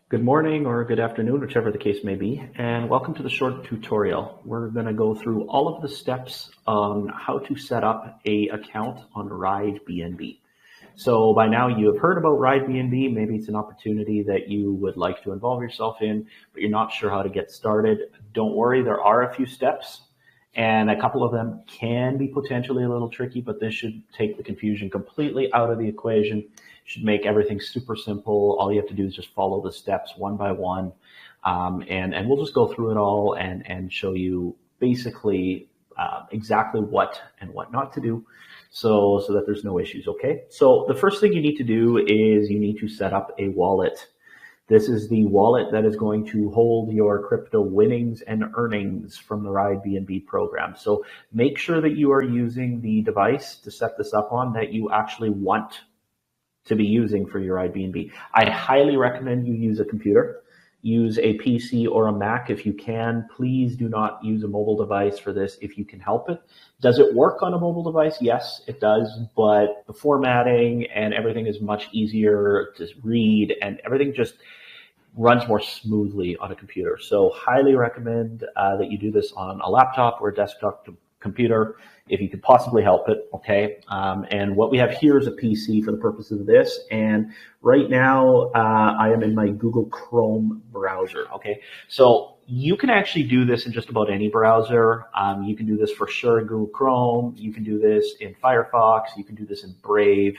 Good morning or good afternoon, whichever the case may be, and welcome to the short tutorial. We're going to go through all of the steps on how to set up an account on RideBnB. So by now you have heard about RideBnB. Maybe it's an opportunity that you would like to involve yourself in, but you're not sure how to get started. Don't worry, there are a few steps, and a couple of them can be potentially a little tricky, but this should take the confusion completely out of the equation. Should make everything super simple. All you have to do is just follow the steps one by one, and we'll just go through it all and show you basically exactly what and what not to do, so that there's no issues. Okay, so the first thing you need to do is you need to set up a wallet. This is the wallet that is going to hold your crypto winnings and earnings from the RideBnB program. So make sure that you are using the device to set this up on that you actually want to be using for your RideBnB. I highly recommend you use a computer. Use a PC or a Mac if you can. Please do not use a mobile device for this if you can help it. Does it work on a mobile device? Yes, it does, but the formatting and everything is much easier to read, and everything just runs more smoothly on a computer. So highly recommend that you do this on a laptop or a desktop computer if you could possibly help it. Okay, and what we have here is a PC for the purposes of this, and right now I am in my Google Chrome browser. Okay, so you can actually do this in just about any browser. You can do this for sure in Google Chrome. You can do this in Firefox. You can do this in Brave.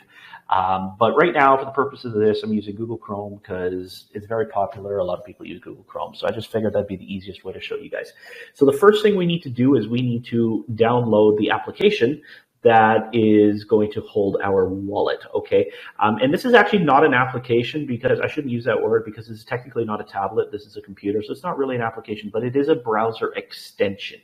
But right now, for the purposes of this, I'm using Google Chrome because it's very popular. A lot of people use Google Chrome. So I just figured that'd be the easiest way to show you guys. So the first thing we need to do is we need to download the application that is going to hold our wallet, okay? And this is actually not an application, because I shouldn't use that word, because this is technically not a tablet. This is a computer, so it's not really an application, but it is a browser extension.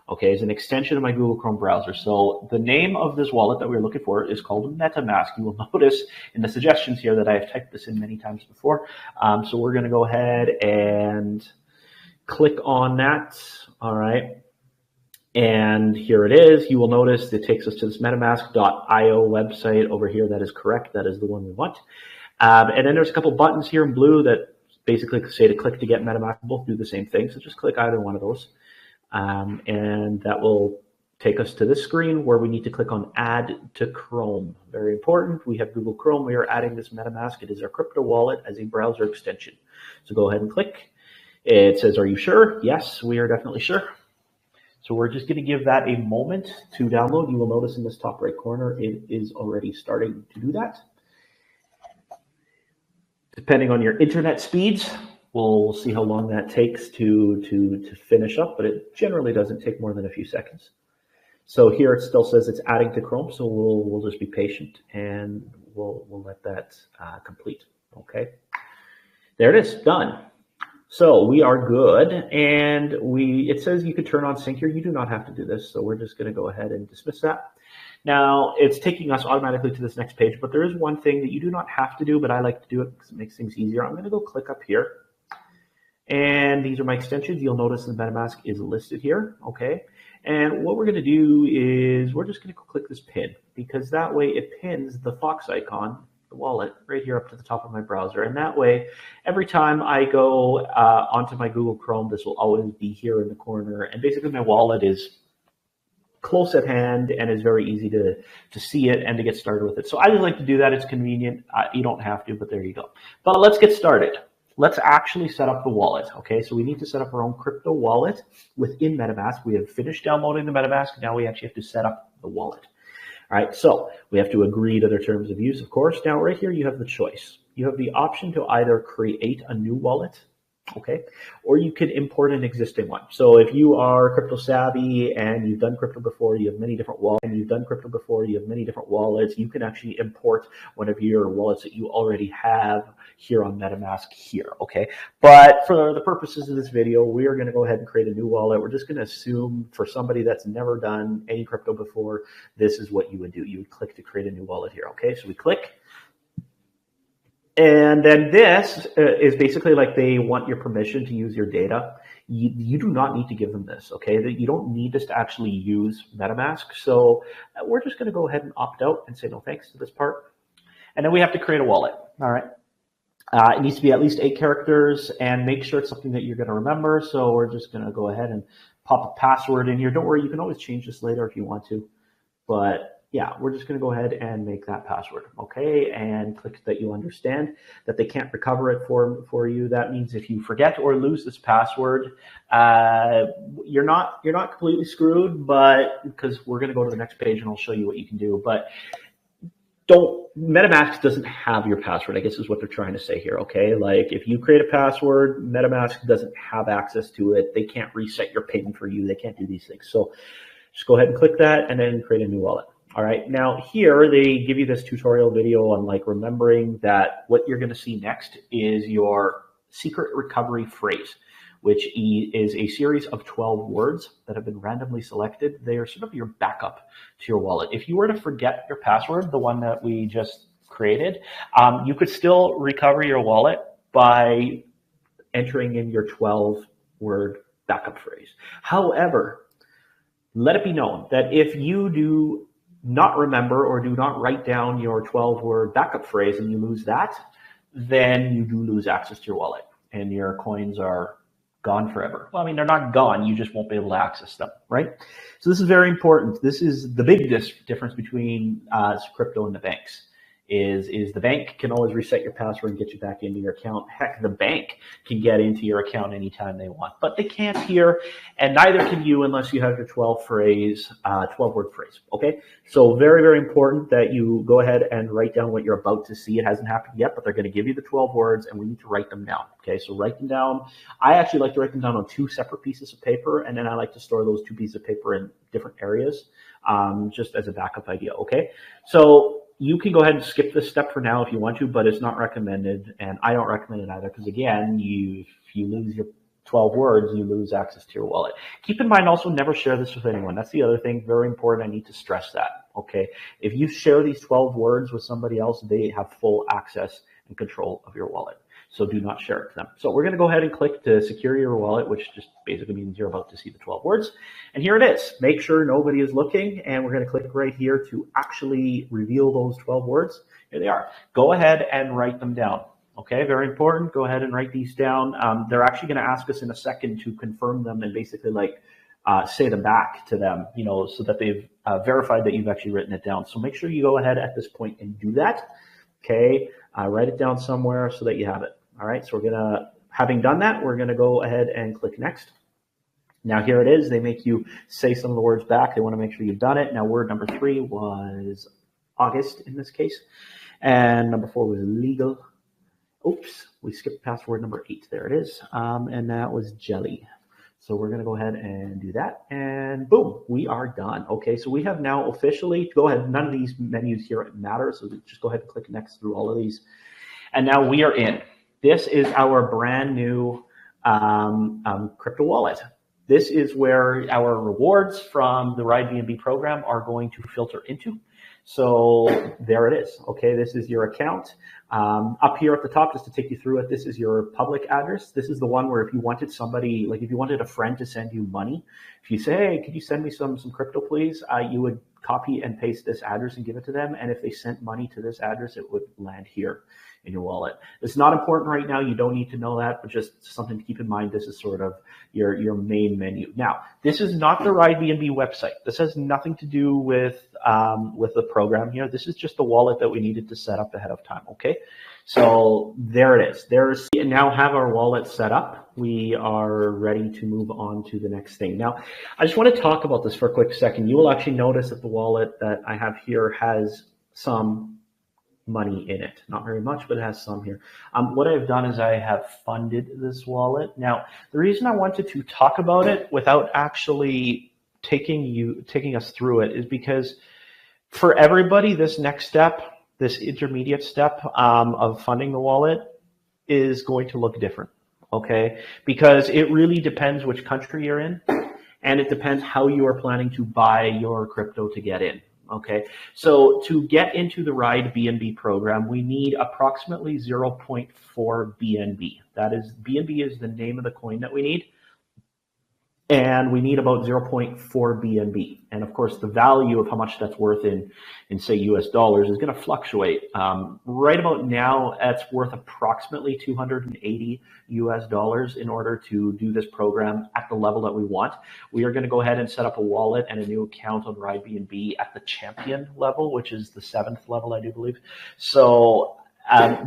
Okay, it's an extension of my Google Chrome browser. So the name of this wallet that we're looking for is called MetaMask. You will notice in the suggestions here that I have typed this in many times before. So we're going to go ahead and click on that. All right. And here it is. You will notice it takes us to this metamask.io website over here. That is correct. That is the one we want. And then there's a couple buttons here in blue that basically say to click to get MetaMask. Both do the same thing. So just click either one of those. And that will take us to this screen where we need to click on Add to Chrome. Very important. We have Google Chrome. We are adding this MetaMask. It is our crypto wallet as a browser extension. So go ahead and click. It says, are you sure? Yes, we are definitely sure. So we're just going to give that a moment to download. You will notice in this top right corner, it is already starting to do that. Depending on your internet speeds, we'll see how long that takes to finish up, but it generally doesn't take more than a few seconds. So here it still says it's adding to Chrome, so we'll just be patient and we'll let that complete. Okay, there it is, done. So we are good, and it says you could turn on sync here. You do not have to do this, so we're just going to go ahead and dismiss that. Now, it's taking us automatically to this next page, but there is one thing that you do not have to do, but I like to do it because it makes things easier. I'm going to go click up here, and these are my extensions. You'll notice the MetaMask is listed here, okay? And what we're going to do is we're just going to click this pin, because that way it pins the Fox icon, the wallet, right here up to the top of my browser. And that way, every time I go onto my Google Chrome, this will always be here in the corner. And basically my wallet is close at hand and is very easy to see it and to get started with it. So I just like to do that. It's convenient. You don't have to, but there you go. But let's get started. Let's actually set up the wallet. Okay, so we need to set up our own crypto wallet within MetaMask. We have finished downloading the MetaMask. Now we actually have to set up the wallet. All right, so we have to agree to their terms of use, of course. Now, right here, you have the choice. You have the option to either create a new wallet, okay, or you can import an existing one. So if you are crypto savvy and you've done crypto before, you have many different wallets, you can actually import one of your wallets that you already have here on MetaMask here, okay? But for the purposes of this video, we are going to go ahead and create a new wallet. We're just going to assume for somebody that's never done any crypto before, this is what you would do. You would click to create a new wallet here, okay? So we click. And then this is basically like they want your permission to use your data. You do not need to give them this, okay? You don't need this to actually use MetaMask. So we're just going to go ahead and opt out and say no thanks to this part. And then we have to create a wallet, all right? It needs to be at least 8 characters, and make sure it's something that you're going to remember. So we're just going to go ahead and pop a password in here. Don't worry, you can always change this later if you want to. But yeah, we're just going to go ahead and make that password, okay? And click that you understand that they can't recover it for you. That means if you forget or lose this password, you're not completely screwed, but because we're going to go to the next page and I'll show you what you can do. But MetaMask doesn't have your password, I guess is what they're trying to say here, okay? Like if you create a password, MetaMask doesn't have access to it. They can't reset your PIN for you. They can't do these things. So just go ahead and click that and then create a new wallet. All right, now here they give you this tutorial video on like remembering that what you're going to see next is your secret recovery phrase, which is a series of 12 words that have been randomly selected. They are sort of your backup to your wallet. If you were to forget your password, the one that we just created, you could still recover your wallet by entering in your 12-word backup phrase. However, let it be known that if you do not remember or do not write down your 12-word backup phrase and you lose that, then you do lose access to your wallet and your coins are gone forever. Well, I mean, they're not gone. You just won't be able to access them, right? So this is very important. This is the big difference between crypto and the banks. Is the bank can always reset your password and get you back into your account. Heck, the bank can get into your account anytime they want, but they can't here, and neither can you unless you have your 12-word phrase, okay? So very, very important that you go ahead and write down what you're about to see. It hasn't happened yet, but they're going to give you the 12 words, and we need to write them down, okay? So write them down. I actually like to write them down on 2 separate pieces of paper, and then I like to store those 2 pieces of paper in different areas, just as a backup idea, okay? So you can go ahead and skip this step for now if you want to, but it's not recommended, and I don't recommend it either because, again, if you lose your 12 words, you lose access to your wallet. Keep in mind also never share this with anyone. That's the other thing, very important. I need to stress that, okay? If you share these 12 words with somebody else, they have full access and control of your wallet. So do not share it to them. So we're going to go ahead and click to secure your wallet, which just basically means you're about to see the 12 words. And here it is. Make sure nobody is looking. And we're going to click right here to actually reveal those 12 words. Here they are. Go ahead and write them down. Okay, very important. Go ahead and write these down. They're actually going to ask us in a second to confirm them and basically like say them back to them, you know, so that they've verified that you've actually written it down. So make sure you go ahead at this point and do that. Okay, write it down somewhere so that you have it. All right, so having done that, we're gonna go ahead and click next. Now here it is. They make you say some of the words back. They want to make sure you've done it. Now word number 3 was August in this case, and number 4 was legal. Oops, we skipped past word number 8. There it is, and that was jelly. So we're going to go ahead and do that, and boom, we are done. Okay, so we have now officially, go ahead, none of these menus here matter, so just go ahead and click next through all of these. And now we are in. This is our brand new crypto wallet. This is where our rewards from the Ride BNB program are going to filter into. So there it is. Okay, this is your account. Up here at the top, just to take you through it, this is your public address. This is the one where if you wanted somebody, like if you wanted a friend to send you money, if you say, hey, could you send me some crypto, please? You would copy and paste this address and give it to them. And if they sent money to this address, it would land here in your wallet. It's not important right now. You don't need to know that, but just something to keep in mind. This is sort of your main menu. Now, this is not the Ride BNB website. This has nothing to do with the program here. This is just the wallet that we needed to set up ahead of time. Okay, so there it is. We now have our wallet set up. We are ready to move on to the next thing. Now, I just want to talk about this for a quick second. You will actually notice that the wallet that I have here has some money in it. Not very much, but it has some here. What I've done is I have funded this wallet. Now, the reason I wanted to talk about it without actually taking us through it is because for everybody, this next step, this intermediate step of funding the wallet is going to look different, okay? Because it really depends which country you're in, and it depends how you are planning to buy your crypto to get in. Okay, so to get into the Ride BNB program, we need approximately 0.4 BNB. That is, BNB is the name of the coin that we need. and we need about 0.4 BNB. And of course, the value of how much that's worth in say, US dollars is going to fluctuate. Right about now, it's worth approximately 280 US dollars in order to do this program at the level that we want. We are going to go ahead and set up a wallet and a new account on Ride BNB at the champion level, which is the 7th level, I do believe. So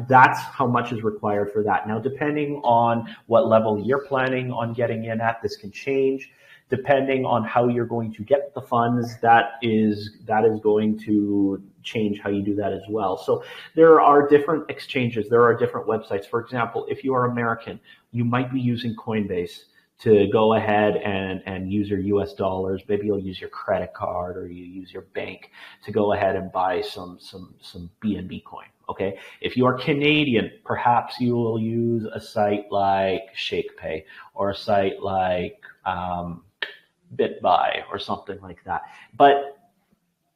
that's how much is required for that. Now, depending on what level you're planning on getting in at, this can change. Depending on how you're going to get the funds, that is going to change how you do that as well. So there are different exchanges. There are different websites. For example, if you are American, you might be using Coinbase to go ahead and use your US dollars. Maybe you'll use your credit card or you use your bank to go ahead and buy some BNB coin. Okay. If you are Canadian, perhaps you will use a site like ShakePay or a site like BitBuy or something like that. But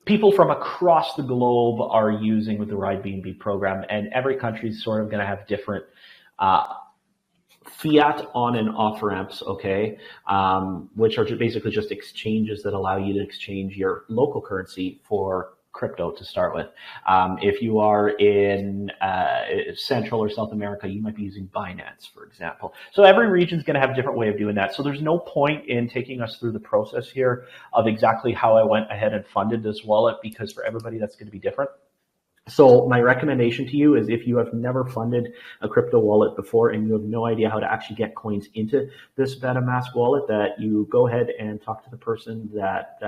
people from across the globe are using the Ride BNB program, and every country is sort of going to have different fiat on and off ramps, okay, which are basically just exchanges that allow you to exchange your local currency for crypto to start with. If you are in Central or South America, you might be using Binance, for example. So every region is going to have a different way of doing that. So there's no point in taking us through the process here of exactly how I went ahead and funded this wallet, because for everybody that's going to be different. So my recommendation to you is, if you have never funded a crypto wallet before and you have no idea how to actually get coins into this metamask wallet, that you go ahead and talk to the person that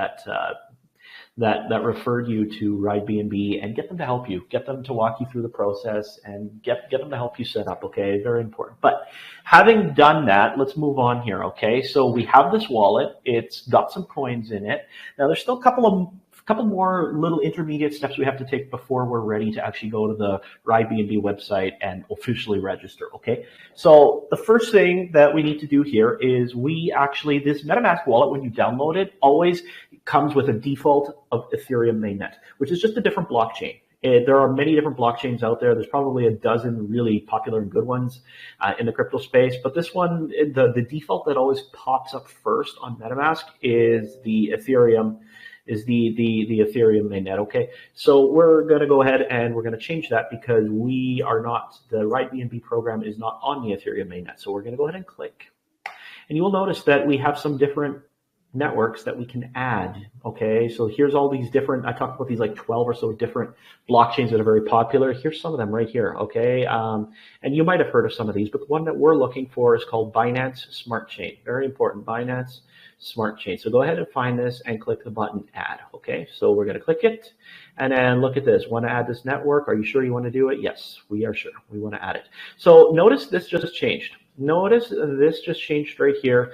referred you to Ride BNB and get them to help you, get them to walk you through the process and get them to help you set up. Okay, very important. But having done that, let's move on here. Okay, so we have this wallet. It's got some coins in it. Now there's still a couple more little intermediate steps we have to take before we're ready to actually go to the Ride BNB website and officially register, okay? So the first thing that we need to do here is this MetaMask wallet, when you download it, always comes with a default of Ethereum mainnet, which is just a different blockchain. There are many different blockchains out there. There's probably a dozen really popular and good ones in the crypto space. But this one, the default that always pops up first on MetaMask is the Ethereum Ethereum mainnet. Okay, so we're going to go ahead and we're going to change that, because the Ride BNB program is not on the Ethereum mainnet. So we're going to go ahead and click, and you will notice that we have some different networks that we can add. Okay, so here's all these different, I talked about these like 12 or so different blockchains that are very popular. Here's some of them right here. Okay, and you might have heard of some of these, but the one that we're looking for is called Binance Smart Chain. Very important, Binance Smart Chain. So go ahead and find this and click the button add. Okay, so we're going to click it, and then look at this. Want to add this network? Are you sure you want to do it? Yes, we are sure. We want to add it. So notice this just changed. Notice this just changed right here.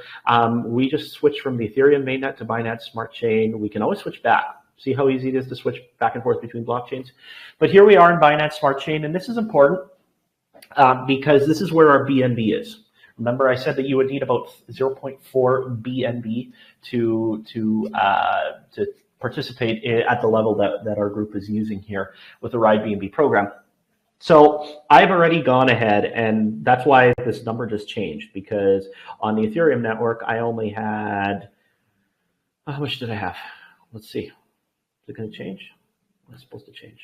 We just switched from the Ethereum mainnet to Binance Smart Chain. We can always switch back. See how easy it is to switch back and forth between blockchains? But here we are in Binance Smart Chain, and this is important because this is where our BNB is. Remember, I said that you would need about 0.4 BNB to participate at the level that our group is using here with the Ride BNB program. So I've already gone ahead, and that's why this number just changed, because on the Ethereum network, I only had, how much did I have? Let's see. Is it going to change? What's supposed to change?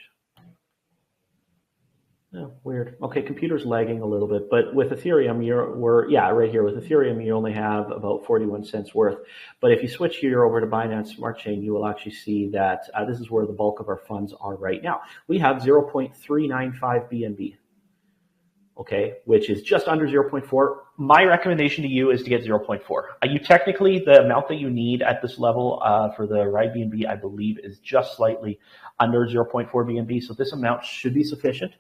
Oh, weird. Okay, computer's lagging a little bit, but with Ethereum, right here with Ethereum, you only have about 41 cents worth. But if you switch here over to Binance Smart Chain, you will actually see that this is where the bulk of our funds are right now. We have 0.395 BNB, okay, which is just under 0.4. My recommendation to you is to get 0.4. Technically, the amount that you need at this level for the Ride BNB, I believe, is just slightly under 0.4 BNB. So this amount should be sufficient.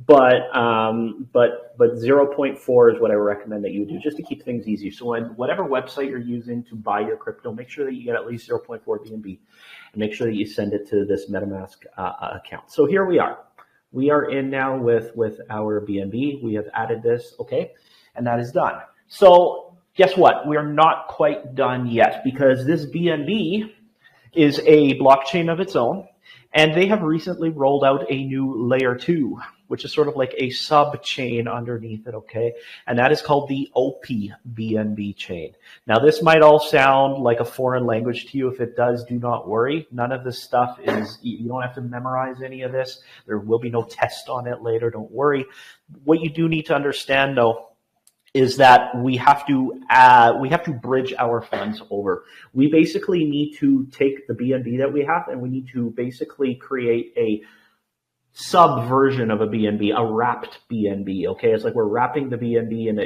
But 0.4 is what I recommend that you do, just to keep things easy. So whatever website you're using to buy your crypto, make sure that you get at least 0.4 BNB, and make sure that you send it to this MetaMask account. So here we are. We are in now with our BNB. We have added this, okay, and that is done. So guess what? We are not quite done yet, because this BNB is a blockchain of its own, and they have recently rolled out a new layer 2 which is sort of like a sub chain underneath it, okay? And that is called the OP-BNB chain. Now, this might all sound like a foreign language to you. If it does, do not worry. None of this stuff is, you don't have to memorize any of this. There will be no test on it later, don't worry. What you do need to understand, though, is that we have to bridge our funds over. We basically need to take the BNB that we have, and we need to basically create a sub version of a BNB, a wrapped BNB. Okay, it's like we're wrapping the BNB in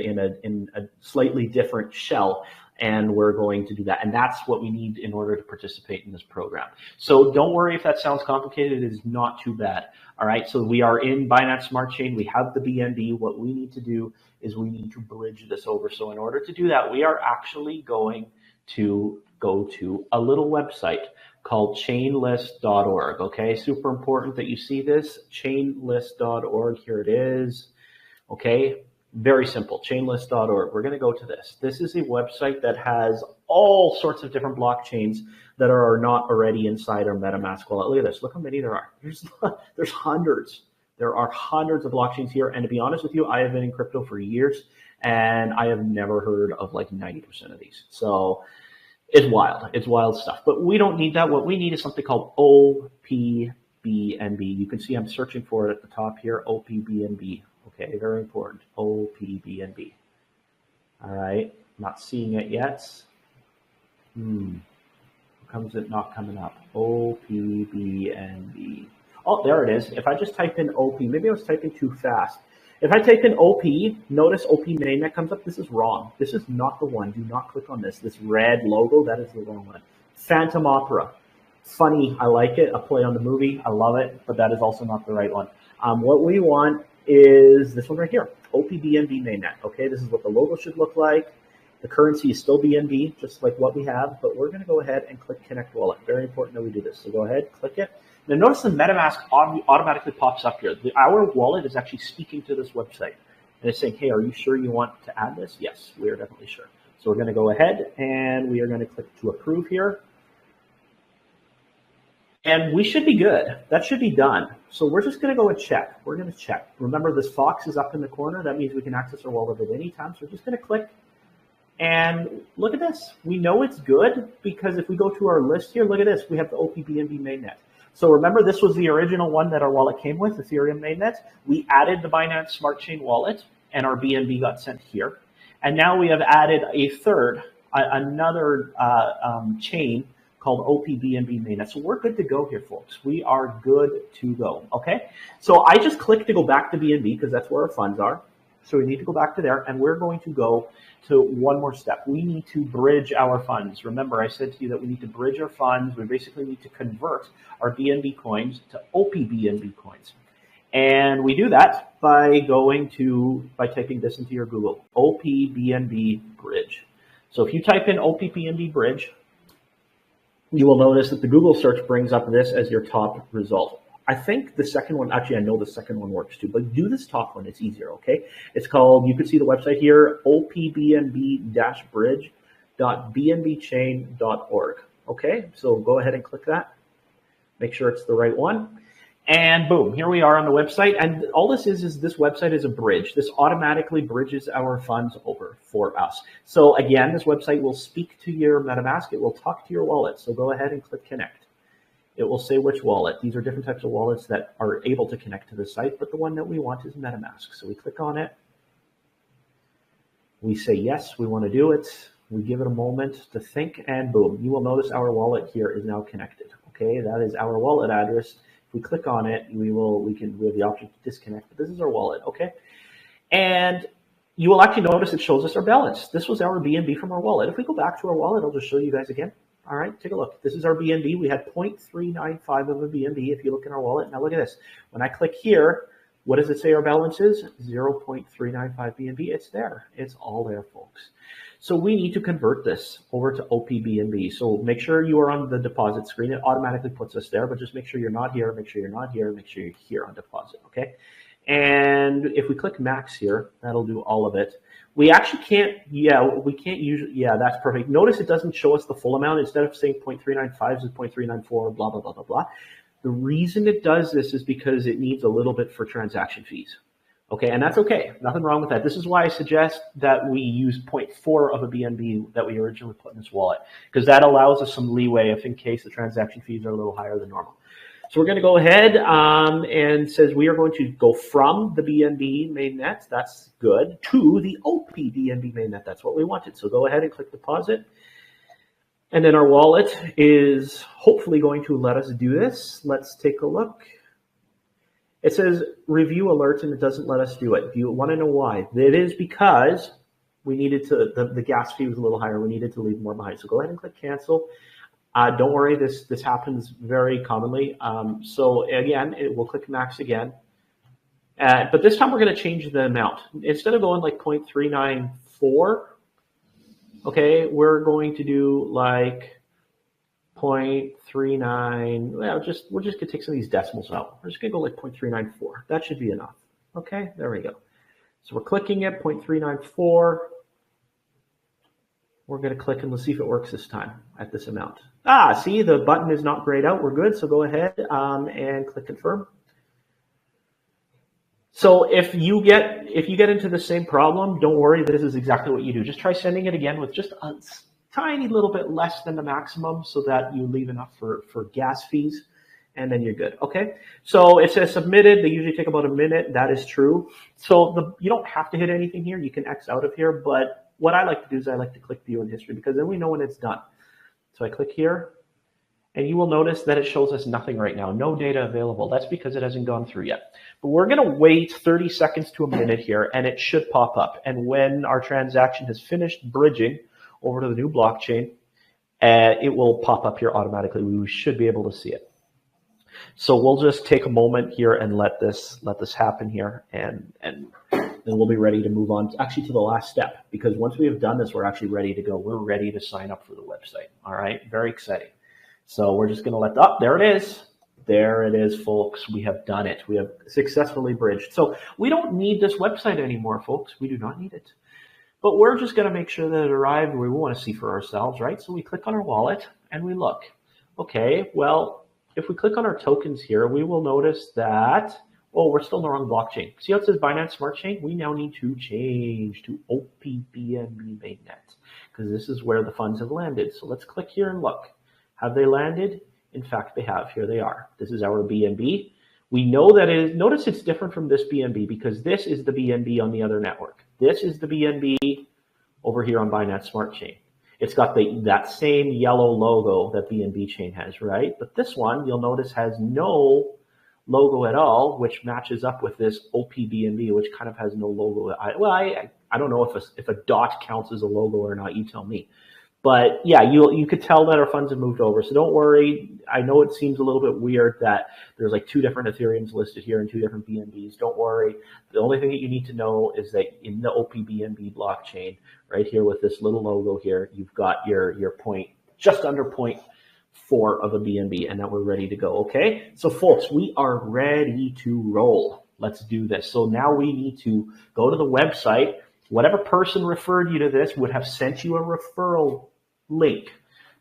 a slightly different shell, and we're going to do that. And that's what we need in order to participate in this program. So don't worry if that sounds complicated. It is not too bad. All right, so we are in Binance Smart Chain. We have the BNB. What we need to do is we need to bridge this over. So in order to do that, we are actually going to go to a little website called chainlist.org. Okay, super important that you see this, chainlist.org. Here it is. Okay, very simple, chainlist.org. We're going to go to this. This is a website that has all sorts of different blockchains that are not already inside our MetaMask wallet. Look at this. Look how many there are. There's hundreds. There are hundreds of blockchains here. And to be honest with you, I have been in crypto for years, and I have never heard of like 90% of these. So it's wild. It's wild stuff. But we don't need that. What we need is something called OP-BNB. You can see I'm searching for it at the top here, OP-BNB. Okay, very important, OP-BNB. All right, not seeing it yet. How comes it not coming up? OP-BNB. Oh, there it is. If I just type in OP, maybe I was typing too fast. If I type in OP, notice OP mainnet comes up. This is wrong. This is not the one. Do not click on this. This red logo, that is the wrong one. Phantom Opera. Funny, I like it. A play on the movie. I love it, but that is also not the right one. What we want is this one right here, OP-BNB mainnet. Okay, this is what the logo should look like. The currency is still BNB, just like what we have, but we're going to go ahead and click Connect Wallet. Very important that we do this. So go ahead, click it. Now notice the MetaMask automatically pops up here. Our wallet is actually speaking to this website. And it's saying, hey, are you sure you want to add this? Yes, we are definitely sure. So we're going to go ahead and we are going to click to approve here. And we should be good. That should be done. So we're just going to go and check. We're going to check. Remember, this fox is up in the corner. That means we can access our wallet at any time. So we're just going to click. And look at this. We know it's good because if we go to our list here, look at this. We have the OP-BNB mainnet. So remember, this was the original one that our wallet came with, Ethereum mainnet. We added the Binance Smart Chain wallet, and our BNB got sent here. And now we have added a third, another chain called OP-BNB mainnet. So we're good to go here, folks. We are good to go, okay? So I just clicked to go back to BNB because that's where our funds are. So we need to go back to there, and we're going to go to one more step. We need to bridge our funds. Remember, I said to you that we need to bridge our funds. We basically need to convert our BNB coins to OP-BNB coins. And we do that by typing this into your Google, OP-BNB bridge. So if you type in OP-BNB bridge, you will notice that the Google search brings up this as your top result. I think the second one, actually I know the second one works too, but do this top one, it's easier, okay? It's called, you can see the website here, opbnb-bridge.bnbchain.org, okay? So go ahead and click that, make sure it's the right one, and boom, here we are on the website, and all this is this website is a bridge. This automatically bridges our funds over for us. So again, this website will speak to your MetaMask, it will talk to your wallet, so go ahead and click connect. It will say which wallet. These are different types of wallets that are able to connect to the site, but the one that we want is MetaMask. So we click on it. We say, yes, we want to do it. We give it a moment to think, and boom, you will notice our wallet here is now connected. Okay, that is our wallet address. If we click on it, we have the option to disconnect, but this is our wallet, okay? And you will actually notice it shows us our balance. This was our BNB from our wallet. If we go back to our wallet, I'll just show you guys again. All right, take a look. This is our BNB. We had 0.395 of a BNB if you look in our wallet. Now look at this. When I click here, what does it say our balance is? 0.395 BNB. It's there. It's all there, folks. So we need to convert this over to OP-BNB. So make sure you are on the deposit screen. It automatically puts us there, but just make sure you're not here, make sure you're not here, make sure you're here on deposit, okay? And if we click max here, that'll do all of it. We actually can't, we can't usually, that's perfect. Notice it doesn't show us the full amount. Instead of saying 0.395, it's 0.394, blah, blah, blah, blah, blah. The reason it does this is because it needs a little bit for transaction fees. Okay, and that's okay. Nothing wrong with that. This is why I suggest that we use 0.4 of a BNB that we originally put in this wallet, because that allows us some leeway if in case the transaction fees are a little higher than normal. So we're going to go ahead and says we are going to go from the BNB mainnet, that's good, to the OP BNB mainnet. That's what we wanted. So go ahead and click deposit. And then our wallet is hopefully going to let us do this. Let's take a look. It says review alerts and it doesn't let us do it. Do you want to know why? It is because we needed to, the gas fee was a little higher. We needed to leave more behind. So go ahead and click cancel. Don't worry, this happens very commonly. So again, we'll click max again. But this time we're going to change the amount. Instead of going like 0.394, okay, we're going to do like 0.39. Well, we're just going to take some of these decimals out. We're just going to go like 0.394. That should be enough. Okay, there we go. So we're clicking it, 0.394. We're going to click and let's see if it works this time at this amount. See, the button is not grayed out. We're good. So go ahead and click confirm. So if you get into the same problem, don't worry. This is exactly what you do. Just try sending it again with just a tiny little bit less than the maximum so that you leave enough for gas fees, and then you're good. Okay. So it says submitted. They usually take about a minute. That is true. So you don't have to hit anything here. You can X out of here, but what I like to do is I like to click view in history because then we know when it's done. So I click here and you will notice that it shows us nothing right now. No data available. That's because it hasn't gone through yet. But we're going to wait 30 seconds to a minute here and it should pop up. And when our transaction has finished bridging over to the new blockchain, it will pop up here automatically. We should be able to see it. So we'll just take a moment here and let this happen here and then we'll be ready to move on actually to the last step, because once we have done this, we're actually ready to go. We're ready to sign up for the website. All right, very exciting. So we're just going to there it is. There it is, folks. We have done it. We have successfully bridged. So we don't need this website anymore, folks. We do not need it. But we're just going to make sure that it arrived. We want to see for ourselves, right? So we click on our wallet and we look. Okay, well, if we click on our tokens here, we will notice that, oh, we're still in the wrong blockchain. See how it says Binance Smart Chain? We now need to change to OPBNB mainnet because this is where the funds have landed. So let's click here and look. Have they landed? In fact, they have. Here they are. This is our BNB. We know that it is, notice it's different from this BNB because this is the BNB on the other network. This is the BNB over here on Binance Smart Chain. It's got that same yellow logo that BNB chain has, right? But this one, you'll notice, has no logo at all, which matches up with this OPBNB, which kind of has no logo. I don't know if a dot counts as a logo or not. You tell me. But yeah, you could tell that our funds have moved over. So don't worry. I know it seems a little bit weird that there's like two different Ethereums listed here and two different BNBs. Don't worry. The only thing that you need to know is that in the OPBNB blockchain, right here with this little logo here, you've got your point, just under 0.4 of a BNB, and that we're ready to go. Okay. So folks, we are ready to roll. Let's do this. So now we need to go to the website. Whatever person referred you to this would have sent you a referral link.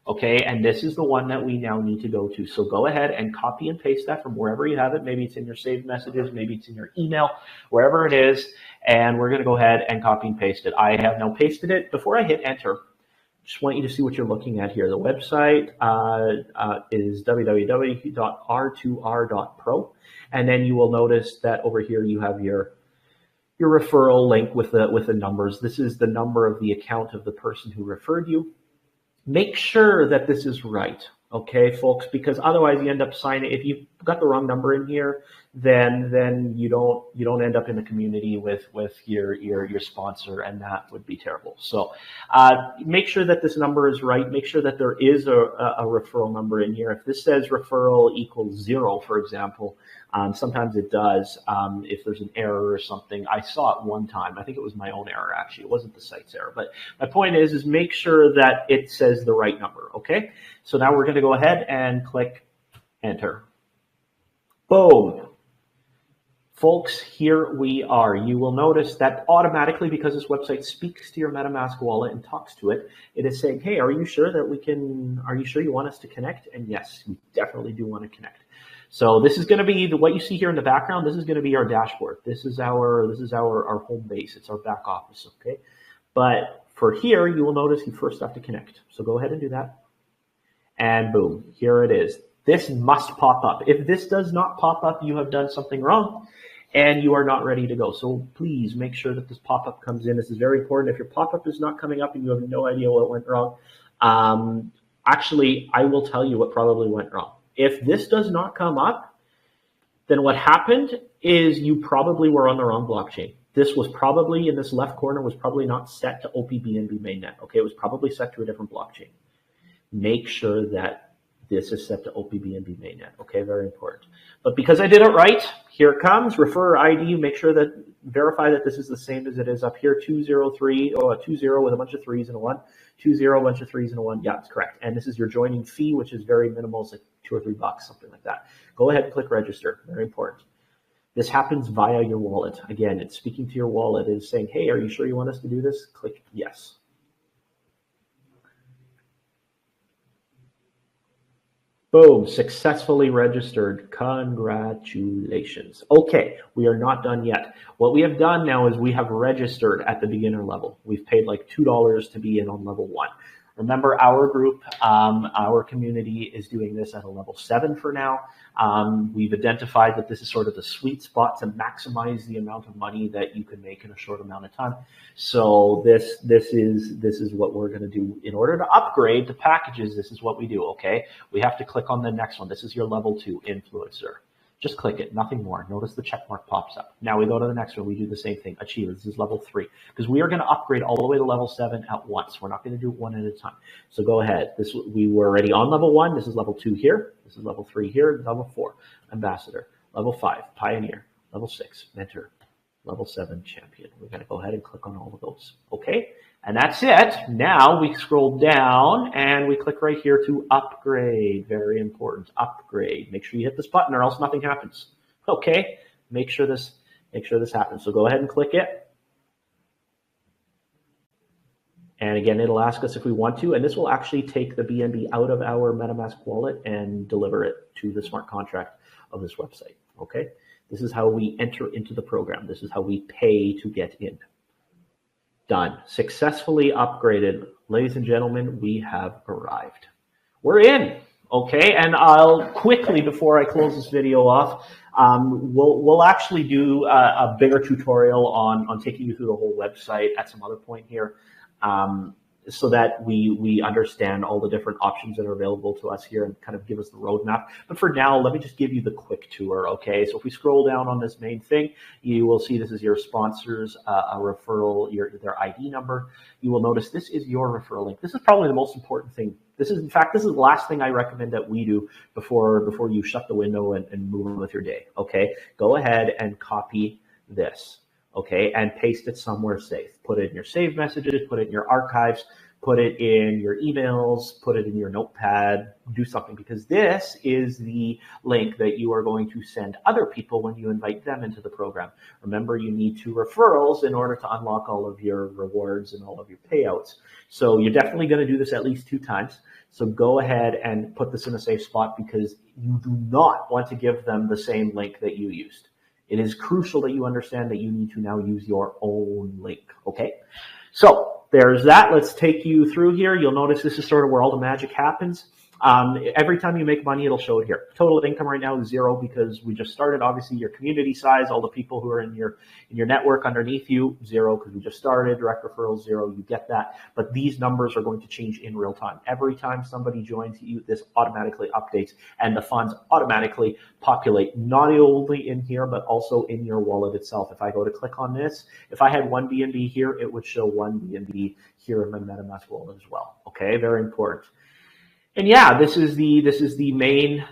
Okay, and this is the one that we now need to go to. So go ahead and copy and paste that from wherever you have it. Maybe it's in your saved messages, maybe it's in your email, wherever it is. And we're going to go ahead and copy and paste it. I have now pasted it. Before I hit enter, just want you to see what you're looking at here. The website is www.r2r.pro. And then you will notice that over here you have your referral link with the numbers. This is the number of the account of the person who referred you. Make sure that this is right, okay, folks, because otherwise you end up signing. If you've got the wrong number in here, then you don't end up in the community with your sponsor, and that would be terrible. So make sure that this number is right. Make sure that there is a referral number in here. If this says referral equals 0, for example, sometimes it does. If there's an error or something, I saw it one time. I think it was my own error, actually. It wasn't the site's error. But my point is make sure that it says the right number, okay? So now we're going to go ahead and click enter. Boom. Folks, here we are. You will notice that automatically, because this website speaks to your MetaMask wallet and talks to it, it is saying, hey, are you sure you want us to connect? And yes, we definitely do want to connect. So this is going to be what you see here in the background. This is going to be our dashboard. This is our home base. It's our back office, okay? But for here, you will notice you first have to connect. So go ahead and do that. And boom, here it is. This must pop up. If this does not pop up, you have done something wrong and you are not ready to go. So please make sure that this pop-up comes in. This is very important. If your pop-up is not coming up and you have no idea what went wrong, actually, I will tell you what probably went wrong. If this does not come up, then what happened is you probably were on the wrong blockchain. This was probably, in this left corner, was probably not set to OPBNB mainnet. Okay, it was probably set to a different blockchain. Make sure that this is set to OPBNB mainnet. Okay, very important. But because I did it right, here it comes. Referrer ID. Make sure that verify that this is the same as it is up here. 203 a 20 with a bunch of threes and a 1. 20 a bunch of threes and a 1. Yeah, it's correct. And this is your joining fee, which is very minimal. It's like $2 or $3, something like that. Go ahead and click register. Very important. This happens via your wallet. Again, it's speaking to your wallet. It's saying, hey, are you sure you want us to do this? Click yes. Boom, successfully registered. Congratulations. Okay, we are not done yet. What we have done now is we have registered at the beginner level. We've paid like $2 to be in on level 1. Remember, our group, our community is doing this at a level 7 for now. We've identified that this is sort of the sweet spot to maximize the amount of money that you can make in a short amount of time. So this is what we're going to do. In order to upgrade the packages, this is what we do, okay? We have to click on the next one. This is your level 2 influencer. Just click it, nothing more. Notice the check mark pops up. Now we go to the next one. We do the same thing. Achieve. This is level 3 because we are going to upgrade all the way to level 7 at once. We're not going to do it one at a time. So go ahead. We were already on level 1. This is level 2 here. This is level 3 here. Level 4, ambassador. Level 5, pioneer. Level 6, mentor. Level 7, champion. We're going to go ahead and click on all of those. Okay. And that's it. Now we scroll down and we click right here to upgrade. Very important. Upgrade. Make sure you hit this button or else nothing happens. Okay. Make sure this happens. So go ahead and click it. And again, it'll ask us if we want to, and this will actually take the BNB out of our MetaMask wallet and deliver it to the smart contract of this website. Okay. This is how we enter into the program. This is how we pay to get in. Done. Successfully upgraded. Ladies and gentlemen, we have arrived. We're in. Okay, and I'll quickly, before I close this video off, we'll actually do a bigger tutorial on taking you through the whole website at some other point here. So that we understand all the different options that are available to us here and kind of give us the roadmap. But for now, let me just give you the quick tour, okay? So if we scroll down on this main thing, you will see this is your sponsors, a referral, their ID number. You will notice this is your referral link. This is probably the most important thing. This is the last thing I recommend that we do before you shut the window and move on with your day, okay? Go ahead and copy this. Okay, and paste it somewhere safe. Put it in your saved messages, put it in your archives, put it in your emails, put it in your notepad, do something, because this is the link that you are going to send other people when you invite them into the program. Remember, you need 2 referrals in order to unlock all of your rewards and all of your payouts. So you're definitely going to do this at least 2 times. So go ahead and put this in a safe spot because you do not want to give them the same link that you used. It is crucial that you understand that you need to now use your own link, okay? So there's that. Let's take you through here. You'll notice this is sort of where all the magic happens. Every time you make money, it'll show it here. Total income right now is 0 because we just started. Obviously, your community size, all the people who are in your network underneath you, 0 because we just started. Direct referrals, 0. You get that. But these numbers are going to change in real time. Every time somebody joins you, this automatically updates and the funds automatically populate not only in here, but also in your wallet itself. If I go to click on this, if I had 1 BNB here, it would show 1 BNB here in my MetaMask wallet as well. Okay, very important. And yeah, this is the main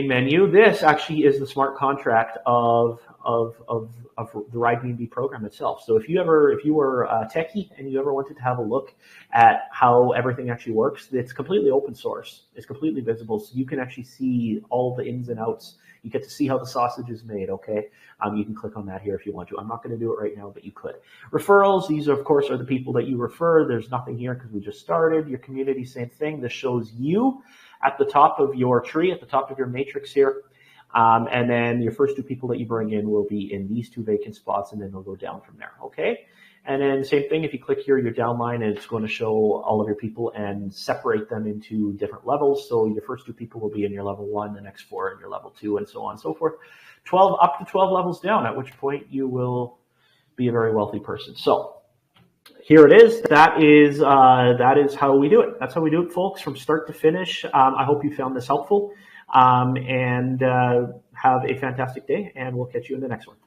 menu. This actually is the smart contract of the Ride B&B program itself. So if you were a techie and you ever wanted to have a look at how everything actually works, it's completely open source. It's completely visible, so you can actually see all the ins and outs. You get to see how the sausage is made, okay? You can click on that here if you want to. I'm not going to do it right now, but you could. Referrals, these, of course, are the people that you refer. There's nothing here because we just started. Your community, same thing. This shows you at the top of your tree, at the top of your matrix here. And then your first two people that you bring in will be in these two vacant spots, and then they'll go down from there, okay? And then same thing, if you click here, your downline, and it's going to show all of your people and separate them into different levels. So your first two people will be in your level 1, the next 4 in your level 2, and so on and so forth. 12 up to 12 levels down, at which point you will be a very wealthy person. So here it is. That is how we do it. That's how we do it, folks, from start to finish. I hope you found this helpful, and have a fantastic day, and we'll catch you in the next one.